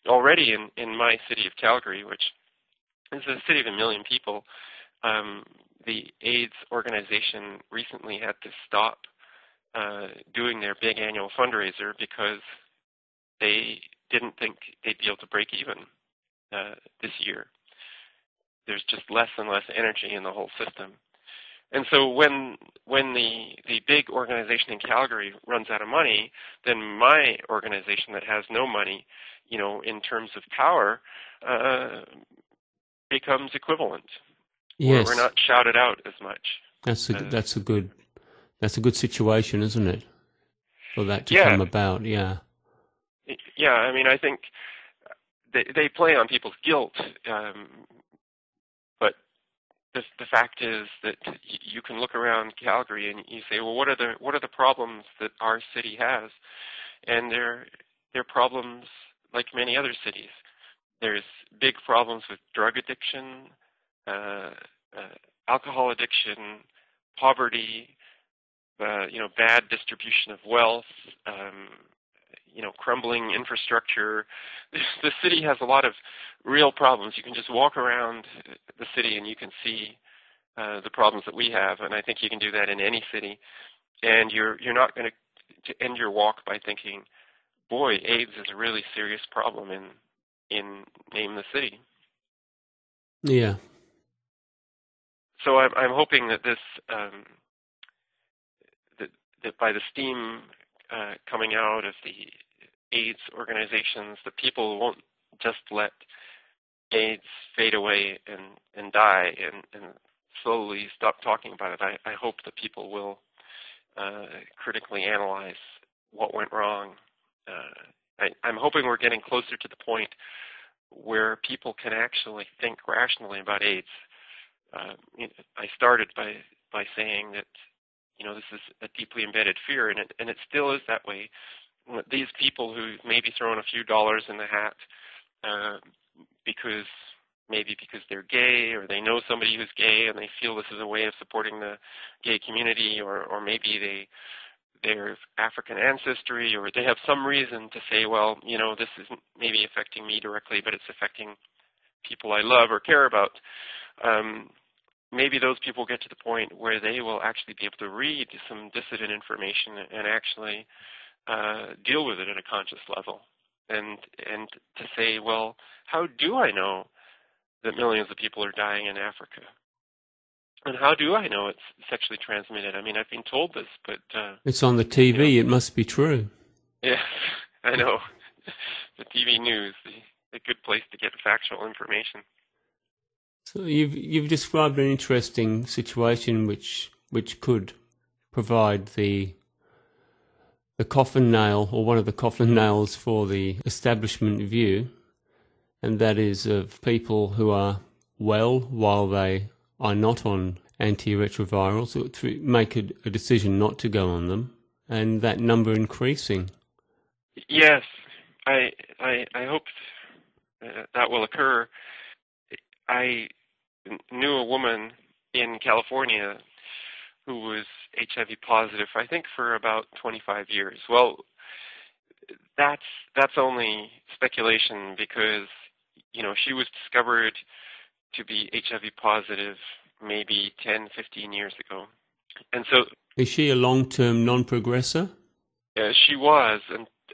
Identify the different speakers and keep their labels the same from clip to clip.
Speaker 1: already in my city of Calgary, which is a city of 1 million people, the AIDS organization recently had to stop doing their big annual fundraiser because they didn't think they'd be able to break even this year. There's just less and less energy in the whole system. And so when the big organization in Calgary runs out of money, then my organization that has no money, in terms of power, becomes equivalent.
Speaker 2: Yes.
Speaker 1: We're not shouted out as much.
Speaker 2: That's a good situation, isn't it? For that to
Speaker 1: Yeah.
Speaker 2: come about, yeah.
Speaker 1: Yeah, I mean, I think they play on people's guilt, but the fact is that you can look around Calgary and you say, well, what are the problems that our city has? And they're problems like many other cities. There's big problems with drug addiction, alcohol addiction, poverty, bad distribution of wealth, crumbling infrastructure. The city has a lot of real problems. You can just walk around the city and you can see the problems that we have, and I think you can do that in any city. And you're not going to end your walk by thinking, boy, AIDS is a really serious problem in name the city.
Speaker 2: Yeah.
Speaker 1: So I'm hoping that this that by the steam coming out of the AIDS organizations, the people won't just let AIDS fade away and die and slowly stop talking about it. I hope that people will critically analyze what went wrong. I'm hoping we're getting closer to the point where people can actually think rationally about AIDS. I started by saying that this is a deeply embedded fear, and it still is that way. These people who maybe thrown a few dollars in the hat because they're gay, or they know somebody who's gay and they feel this is a way of supporting the gay community, or maybe they're African ancestry, or they have some reason to say, well, this isn't maybe affecting me directly, but it's affecting people I love or care about. Maybe those people get to the point where they will actually be able to read some dissident information and actually deal with it at a conscious level, and to say, well, how do I know that millions of people are dying in Africa? And how do I know it's sexually transmitted? I mean, I've been told this, but
Speaker 2: it's on the TV. It must be true.
Speaker 1: Yes, I know. The TV news, the good place to get factual information.
Speaker 2: So you've described an interesting situation which could provide the coffin nail, or one of the coffin nails for the establishment view, and that is of people who are well while they are not on antiretrovirals, or to make a decision not to go on them, and that number increasing.
Speaker 1: Yes, I hope that will occur. I knew a woman in California who was HIV positive, I think, for about 25 years. Well, that's only speculation, because she was discovered to be HIV positive maybe 10, 15 years ago. And so,
Speaker 2: is she a long-term non-progressor?
Speaker 1: She was,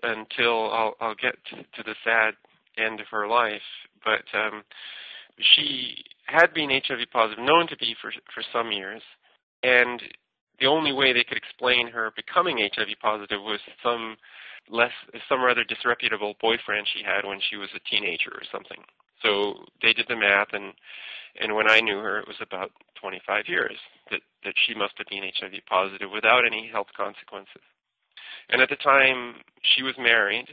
Speaker 1: until I'll get to the sad end of her life. But she had been HIV positive, known to be for some years, and the only way they could explain her becoming HIV positive was some rather disreputable boyfriend she had when she was a teenager or something. So they did the math, and when I knew her, it was about 25 years that she must have been HIV positive without any health consequences. And at the time, she was married,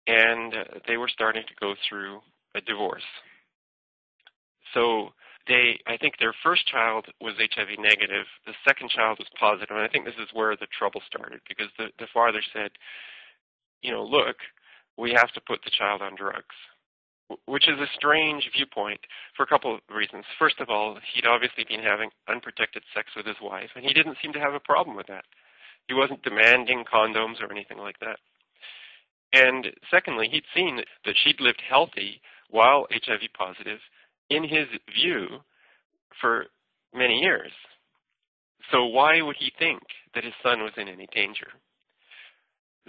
Speaker 1: and they were starting to go through a divorce. So I think their first child was HIV negative. The second child was positive, and I think this is where the trouble started, because the father said, look, we have to put the child on drugs, which is a strange viewpoint for a couple of reasons. First of all, he'd obviously been having unprotected sex with his wife, and he didn't seem to have a problem with that. He wasn't demanding condoms or anything like that. And secondly, he'd seen that she'd lived healthy while HIV positive, in his view, for many years. So why would he think that his son was in any danger?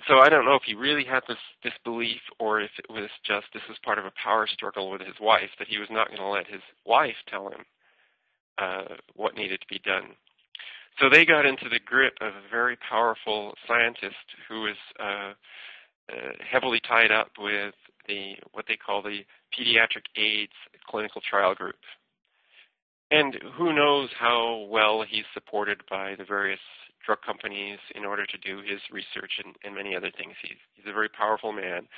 Speaker 1: So I don't know if he really had this belief, or if it was just this was part of a power struggle with his wife, that he was not going to let his wife tell him what needed to be done. So they got into the grip of a very powerful scientist who was heavily tied up with what they call the Pediatric AIDS Clinical Trial Group. And who knows how well he's supported by the various drug companies in order to do his research and many other things. He's a very powerful man.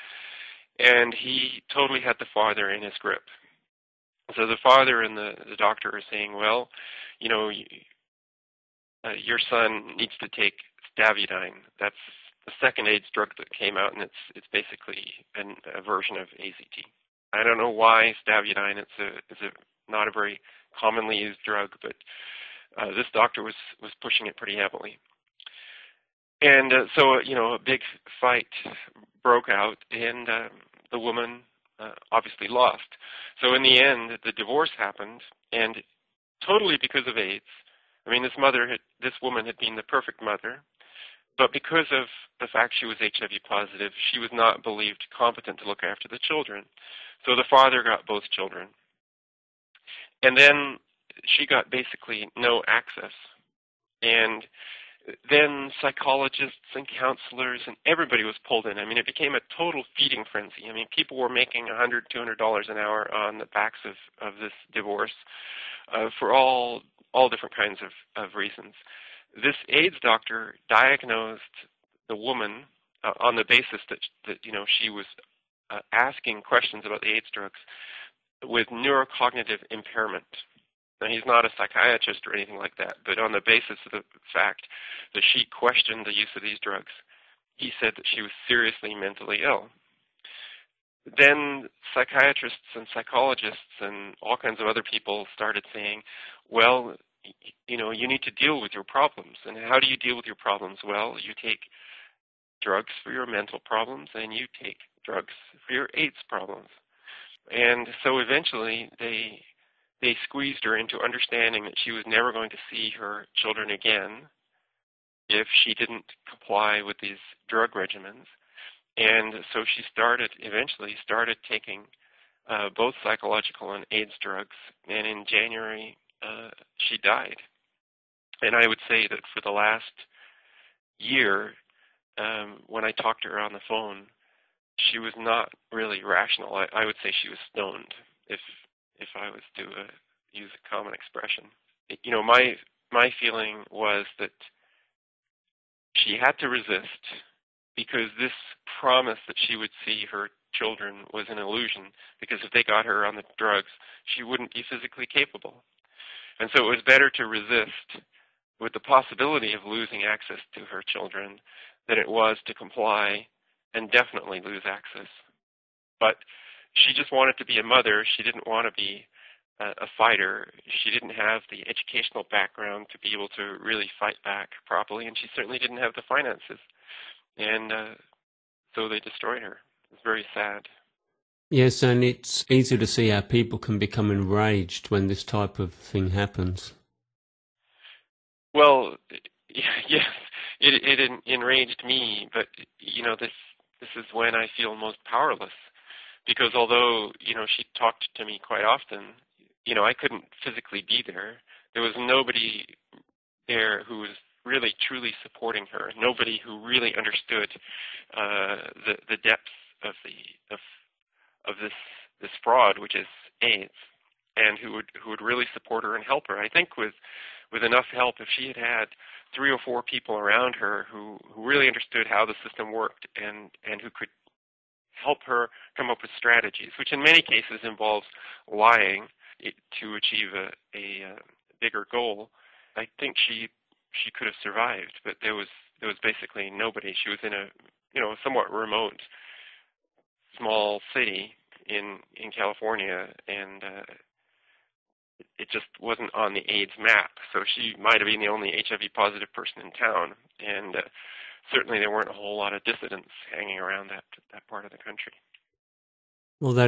Speaker 1: And he totally had the father in his grip. So the father and the doctor are saying, well, you know, your son needs to take stavudine. That's the second AIDS drug that came out, and it's basically a version of AZT. I don't know why stavudine. It's not a very commonly used drug, but this doctor was pushing it pretty heavily. And so, you know, a big fight broke out, and the woman obviously lost. So in the end, the divorce happened, and totally because of AIDS. I mean, this woman had been the perfect mother, but because of the fact she was HIV positive, she was not believed competent to look after the children. So the father got both children. And then she got basically no access. And then psychologists and counselors and everybody was pulled in. I mean, it became a total feeding frenzy. I mean, people were making $100, $200 an hour on the backs of this divorce for all different kinds of reasons. This AIDS doctor diagnosed the woman on the basis that you know, she was asking questions about the AIDS drugs with neurocognitive impairment. Now, he's not a psychiatrist or anything like that, but on the basis of the fact that she questioned the use of these drugs, he said that she was seriously mentally ill. Then psychiatrists and psychologists and all kinds of other people started saying, well, you know, you need to deal with your problems. And how do you deal with your problems? Well, you take drugs for your mental problems, and you take drugs for your AIDS problems. And so eventually they squeezed her into understanding that she was never going to see her children again if she didn't comply with these drug regimens. And so she eventually started taking both psychological and AIDS drugs, and in January she died. And I would say that for the last year, when I talked to her on the phone, she was not really rational. I would say she was stoned, if I was to use a common expression. You know, my feeling was that she had to resist, because this promise that she would see her children was an illusion, because if they got her on the drugs, she wouldn't be physically capable. And so it was better to resist with the possibility of losing access to her children than it was to comply and definitely lose access. But she just wanted to be a mother. She didn't want to be a fighter. She didn't have the educational background to be able to really fight back properly, and she certainly didn't have the finances. And so they destroyed her. It was very sad.
Speaker 2: Yes, and it's easy to see how people can become enraged when this type of thing happens.
Speaker 1: Well, yes, it enraged me, but you know, this is when I feel most powerless, because although, you know, she talked to me quite often, you know, I couldn't physically be there. There was nobody there who was really truly supporting her. Nobody who really understood the depths of this fraud, which is AIDS, and who would really support her and help her. I think with enough help, if she had 3 or 4 people around her who really understood how the system worked and who could help her come up with strategies, which in many cases involves lying to achieve a bigger goal, I think she could have survived. But there was basically nobody. She was in a, you know, somewhat remote small city in California, and it just wasn't on the AIDS map. So she might have been the only HIV positive person in town. And certainly there weren't a whole lot of dissidents hanging around that part of the country.
Speaker 2: Well, that